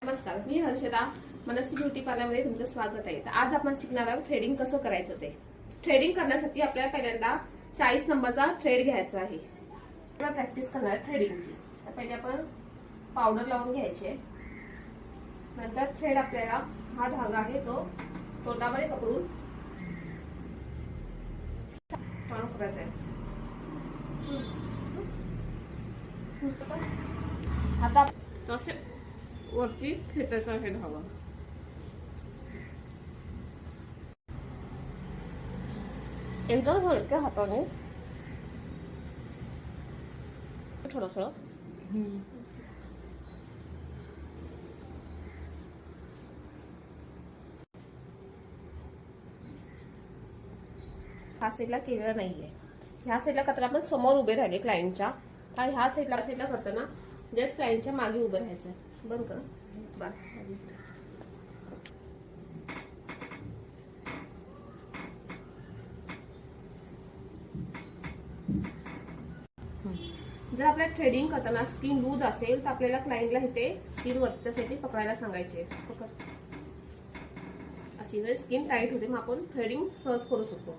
नमस्कार, मी हर्षदा. मनस्वी ब्युटी पार्लरमध्ये तुमचं स्वागत आहे. तर आज आपण शिकणार आहोत थ्रेडिंग कसं करायचं ते. थ्रेडिंग करण्यासाठी आपल्याला पहिल्यांदा 40 नंबरचा थ्रेड घ्यायचा आहे. आपण प्रॅक्टिस करणार आहे थ्रेडिंगची. तर पहिले आपण पावडर लावून घ्यायचे. नंतर थ्रेड आपल्याला हा धागा आहे तो तोंडामध्ये पकडून चालू करायचा आहे. आता तसे वरती खेचायचा आहे धागा. एकदम हलक्या हाताने थोडंसं ह्या साईडला केलेलं नाहीये. ह्या साईडला करताना आपण समोर उभे राहिले क्लायंटच्या. तर ह्या साईडला करताना जस्ट क्लायंटच्या मागे उभं राहायचं. बंद कर. जर आपल्याला थ्रेडिंग करताना स्किन लूज असेल तर आपल्याला क्लायंटला इथे स्किन वरच्या साईडने पकडायला सांगायचे. पकड. अशी वेळ स्किन टाईट होते, मग आपण थ्रेडिंग सहज करू शकतो.